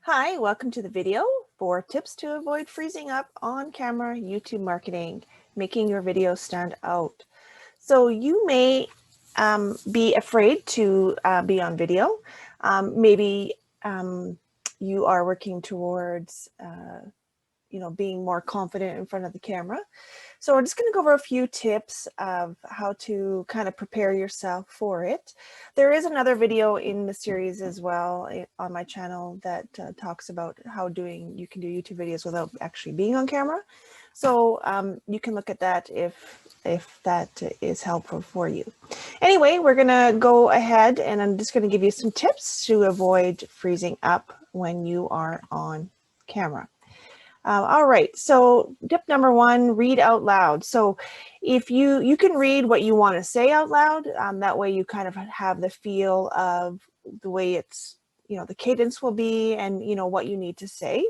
Hi, welcome to the video for tips to avoid freezing up on camera YouTube marketing, making your video stand out. So you may be afraid to be on video. Maybe you are working towards being more confident in front of the camera. So we're just going to go over a few tips of how to kind of prepare yourself for it. There is another video in the series as well on my channel that talks about how you can do YouTube videos without actually being on camera. So you can look at that if that is helpful for you. Anyway, we're going to go ahead and I'm just going to give you some tips to avoid freezing up when you are on camera. All right, so tip number one, read out loud. So if you can read what you want to say out loud, that way you kind of have the feel of the way it's, the cadence will be and, what you need to say.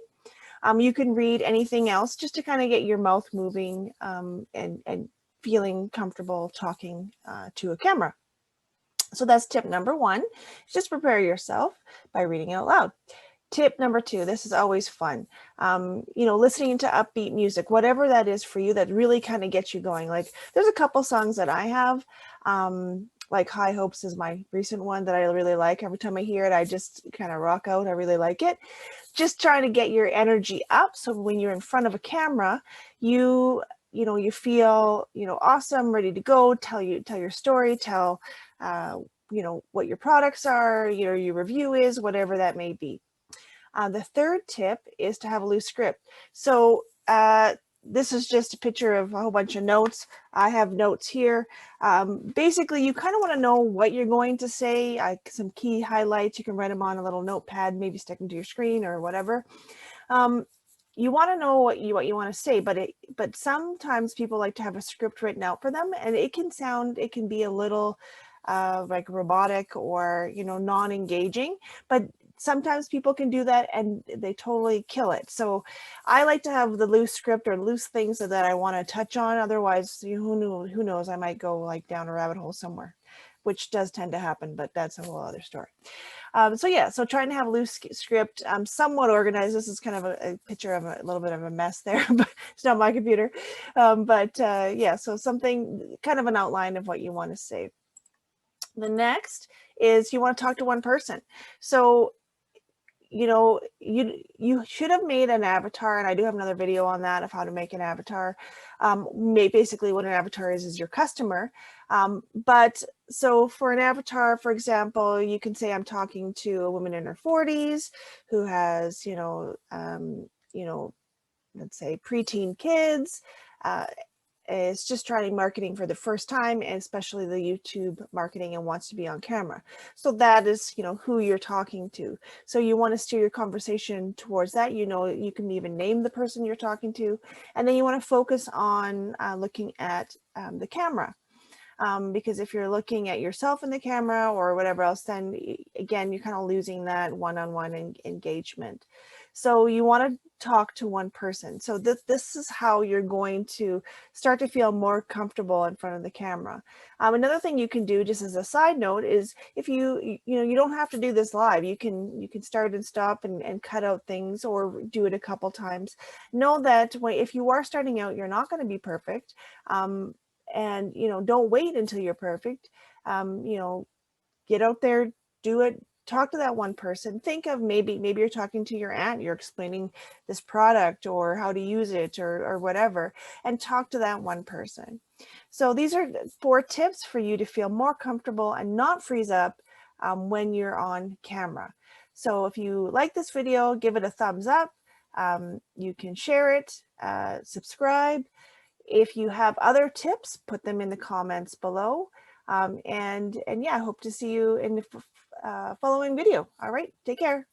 You can read anything else just to kind of get your mouth moving and feeling comfortable talking to a camera. So that's tip number one, just prepare yourself by reading out loud. Tip number two, this is always fun. Listening to upbeat music, whatever that is for you, that really kind of gets you going. Like there's a couple songs that I have, like High Hopes is my recent one that I really like. Every time I hear it, I just kind of rock out. I really like it. Just trying to get your energy up. So when you're in front of a camera, you feel, awesome, ready to go, tell your story, tell, what your products are, your review is, whatever that may be. The third tip is to have a loose script. So this is just a picture of a whole bunch of notes. I have notes here. Basically, you kind of want to know what you're going to say, some key highlights. You can write them on a little notepad, maybe stick them to your screen or whatever. You want to know what you want to say, but sometimes people like to have a script written out for them, and it can be a little like robotic or non-engaging, but sometimes people can do that and they totally kill it. So I like to have the loose script or loose things that I want to touch on. Otherwise, who knows, I might go like down a rabbit hole somewhere, which does tend to happen, but that's a whole other story. So trying to have a loose script, somewhat organized. This is kind of a picture of a little bit of a mess there, but it's not my computer. So something kind of an outline of what you want to say. The next is you want to talk to one person. So you should have made an avatar, and I do have another video on that of how to make an avatar. Basically what an avatar is your customer. But so for an avatar, for example, you can say I'm talking to a woman in her 40s who has, let's say preteen kids, is just trying marketing for the first time, and especially the YouTube marketing, and wants to be on camera. So that is, who you're talking to. So you want to steer your conversation towards that. You can even name the person you're talking to, and then you want to focus on looking at the camera. Because if you're looking at yourself in the camera or whatever else, then again, you're kind of losing that one-on-one engagement. So you want to talk to one person. So this is how you're going to start to feel more comfortable in front of the camera. Another thing you can do, just as a side note, is if you don't have to do this live. You can start and stop and cut out things or do it a couple times. Know that if you are starting out, you're not going to be perfect. And don't wait until you're perfect. Get out there, do it, talk to that one person. Think of maybe you're talking to your aunt, you're explaining this product or how to use it or whatever, and talk to that one person. So these are 4 tips for you to feel more comfortable and not freeze up when you're on camera. So if you like this video, give it a thumbs up. You can share it, subscribe. If you have other tips, put them in the comments below. And yeah, I hope to see you in the following video. All right, take care.